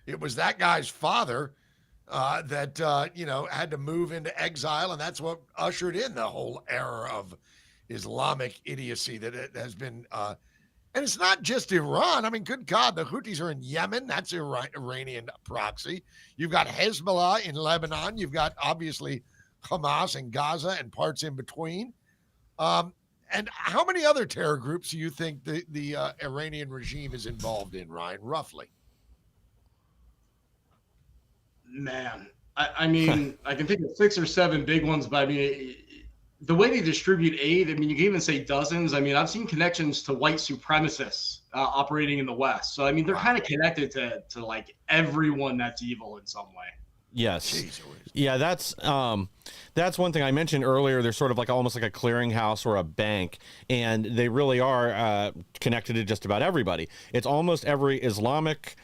it was that guy's father that had to move into exile, and that's what ushered in the whole era of Islamic idiocy that it has been. And it's not just Iran. I mean, good God, the Houthis are in Yemen. That's Iranian proxy. You've got Hezbollah in Lebanon. You've got, obviously, Hamas in Gaza and parts in between. And how many other terror groups do you think the Iranian regime is involved in, Ryan, roughly? Man, I mean, I can think of 6 or 7 big ones, but I mean, the way they distribute aid, I mean, you can even say dozens. I mean, I've seen connections to white supremacists operating in the West. So, I mean, they're kind of connected to like everyone that's evil in some way. Yes. Jeez. Yeah, that's one thing I mentioned earlier. They're sort of like almost like a clearinghouse or a bank, and they really are connected to just about everybody. It's almost every Islamic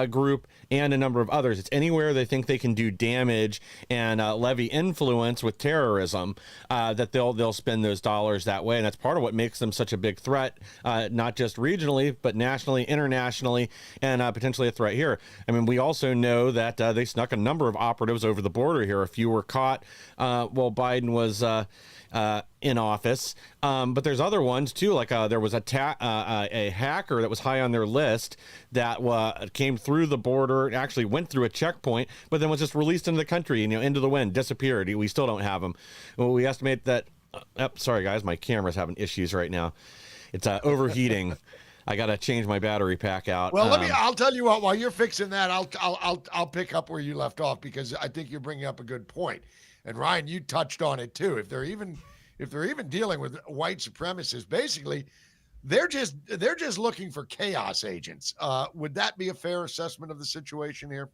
group and a number of others. It's anywhere they think they can do damage and levy influence with terrorism, that they'll spend those dollars that way. And that's part of what makes them such a big threat, not just regionally, but nationally, internationally, and potentially a threat here. I mean, we also know that they snuck a number of operatives over the border here. A few were caught while Biden was in office, but there's other ones too. Like there was a hacker that was high on their list that came through the border, actually went through a checkpoint, but then was just released into the country, into the wind, disappeared. We still don't have him. Well, we estimate that. Sorry guys, my camera's having issues right now. It's overheating. I gotta change my battery pack out. Well, I'll tell you what. While you're fixing that, I'll pick up where you left off, because I think you're bringing up a good point. And Ryan, you touched on it too. If they're even dealing with white supremacists, basically, they're just looking for chaos agents. Would that be a fair assessment of the situation here?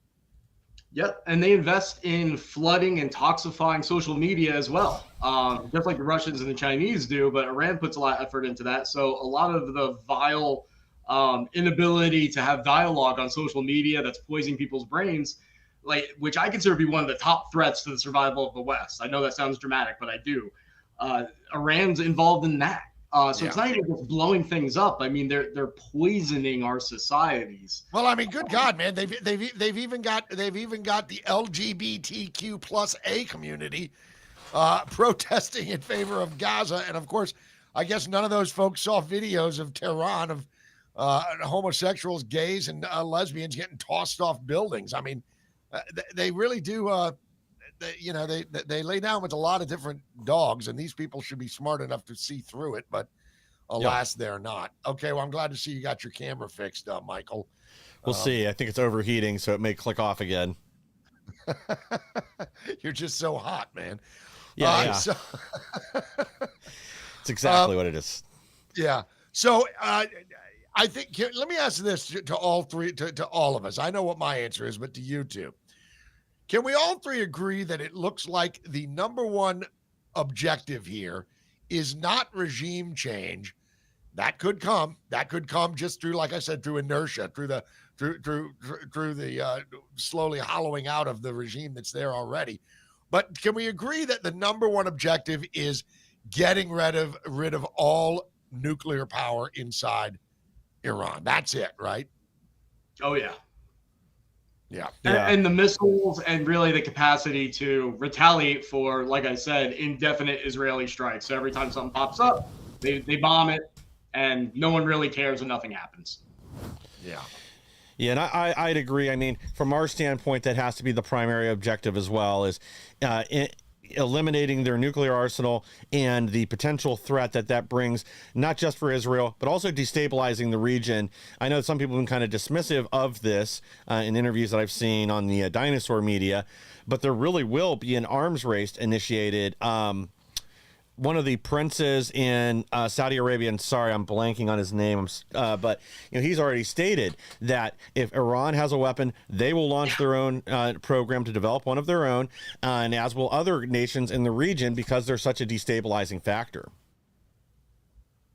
Yep, and they invest in flooding and toxifying social media as well, just like the Russians and the Chinese do, but Iran puts a lot of effort into that. So a lot of the vile inability to have dialogue on social media that's poisoning people's brains, which I consider to be one of the top threats to the survival of the West. I know that sounds dramatic, but I do. Iran's involved in that. It's not even just blowing things up. I mean, they're poisoning our societies. Well, I mean, good God, man, they've even got the LGBTQ plus A community protesting in favor of Gaza, and of course, I guess none of those folks saw videos of Tehran homosexuals, gays, and lesbians getting tossed off buildings. I mean, they really do. They lay down with a lot of different dogs, and these people should be smart enough to see through it. But alas, they're not. Okay, well, I'm glad to see you got your camera fixed, Michael. We'll see. I think it's overheating, so it may click off again. You're just so hot, man. Yeah. So, it's exactly what it is. Yeah. So I think let me ask this to all three, to all of us. I know what my answer is, but to you two, can we all three agree that it looks like the number one objective here is not regime change? That could come just through, like I said, through inertia, through the slowly hollowing out of the regime that's there already. But can we agree that the number one objective is getting rid of all nuclear power inside Iran? That's it, right? Oh yeah. Yeah. And the missiles and really the capacity to retaliate for, like I said, indefinite Israeli strikes. So every time something pops up, they bomb it, and no one really cares and nothing happens. Yeah. Yeah, and I'd agree. I mean, from our standpoint, that has to be the primary objective as well, is eliminating their nuclear arsenal and the potential threat that brings, not just for Israel, but also destabilizing the region. I know some people have been kind of dismissive of this in interviews that I've seen on the dinosaur media, but there really will be an arms race initiated. One of the princes in Saudi Arabia, and sorry, I'm blanking on his name, but he's already stated that if Iran has a weapon, they will launch their own program to develop one of their own, and as will other nations in the region, because they're such a destabilizing factor.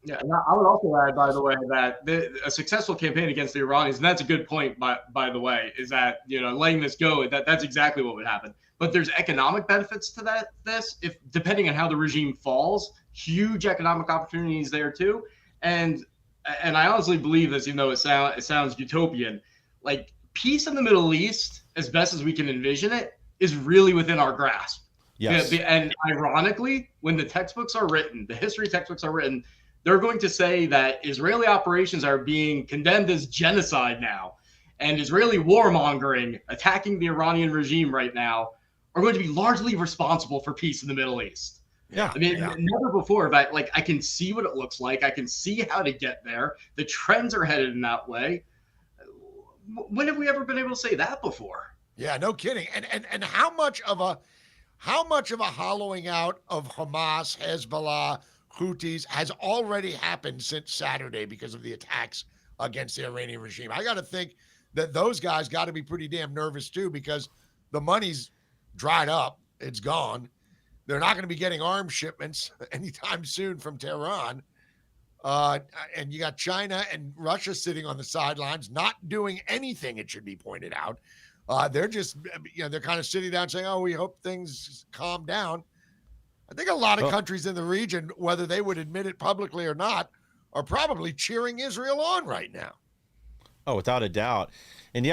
Yeah, and I would also add, by the way, that a successful campaign against the Iranians, and that's a good point, by the way, is that, letting this go, that's exactly what would happen. But there's economic benefits to this, if depending on how the regime falls, huge economic opportunities there too. And I honestly believe this, even though it sounds utopian, like peace in the Middle East, as best as we can envision it, is really within our grasp. Yes. And ironically, when the textbooks are written, the history textbooks are written, they're going to say that Israeli operations are being condemned as genocide now, and Israeli warmongering, attacking the Iranian regime right now, are going to be largely responsible for peace in the Middle East. Yeah. I mean, never before, but I can see what it looks like. I can see how to get there. The trends are headed in that way. When have we ever been able to say that before? Yeah, no kidding. And how much of a hollowing out of Hamas, Hezbollah, Houthis has already happened since Saturday because of the attacks against the Iranian regime? I got to think that those guys got to be pretty damn nervous too, because the money's dried up. It's gone. They're not going to be getting arms shipments anytime soon from Tehran. And you got China and Russia sitting on the sidelines, not doing anything, it should be pointed out. They're just, they're kind of sitting down saying, oh, we hope things calm down. I think a lot of countries in the region, whether they would admit it publicly or not, are probably cheering Israel on right now. Oh, without a doubt. And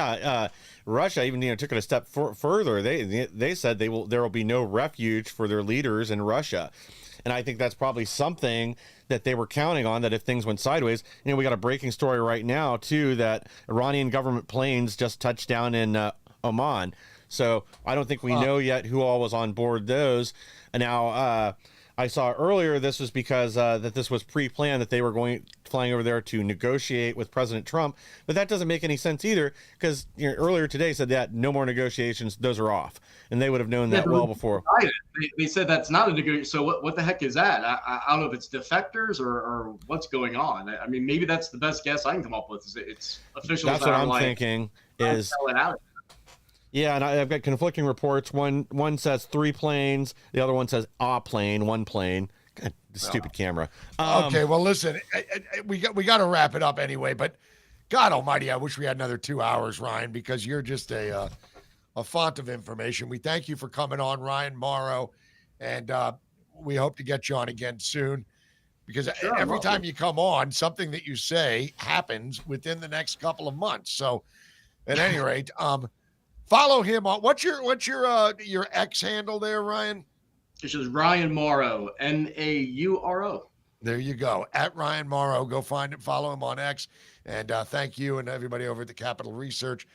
Russia even took it a step further. They said there will be no refuge for their leaders in Russia. And I think that's probably something that they were counting on, that if things went sideways. We got a breaking story right now too, that Iranian government planes just touched down in Oman. So I don't think we know yet who all was on board those. And now I saw earlier this was because that this was pre-planned, that they were flying over there to negotiate with President Trump. But that doesn't make any sense either, because earlier today said that no more negotiations, those are off. And they would have known that well before. They said that's not a negotiation. So what the heck is that? I don't know if it's defectors or what's going on. I mean, maybe that's the best guess I can come up with. It's officials. That's what I'm thinking is. Yeah, and I've got conflicting reports. One says 3 planes, the other one says a plane, 1 plane. God, stupid camera. Okay, well, listen, we got to wrap it up anyway. But God Almighty, I wish we had another 2 hours, Ryan, because you're just a font of information. We thank you for coming on, Ryan Mauro, and we hope to get you on again soon. Because every time you come on, something that you say happens within the next couple of months. So, at any rate, follow him on. What's your X handle there, Ryan? It's just Ryan Mauro, Mauro. There you go, at Ryan Mauro. Go find him, follow him on X. And thank you and everybody over at the Capital Research.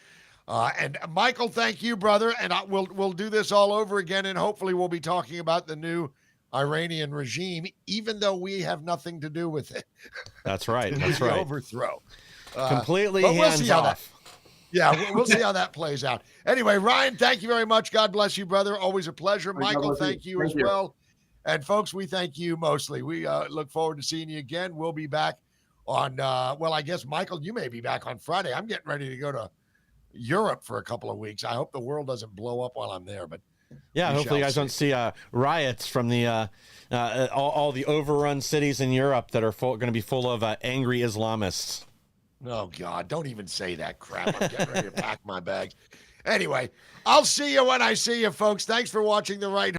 And Michael, thank you, brother. And we'll do this all over again, and hopefully we'll be talking about the new Iranian regime, even though we have nothing to do with it. That's right. That's The right. overthrow. Completely but we'll see hands how off. we'll see how that plays out. Anyway, Ryan, thank you very much. God bless you, brother. Always a pleasure. Michael, thank you as well. And folks, we thank you mostly. We look forward to seeing you again. We'll be back on, well, I guess, Michael, you may be back on Friday. I'm getting ready to go to Europe for a couple of weeks. I hope the world doesn't blow up while I'm there, but Yeah, we hopefully you shall guys don't see riots from the all the overrun cities in Europe that are going to be full of angry Islamists. Oh, God, don't even say that crap. I'm getting ready to pack my bags. Anyway, I'll see you when I see you, folks. Thanks for watching The Right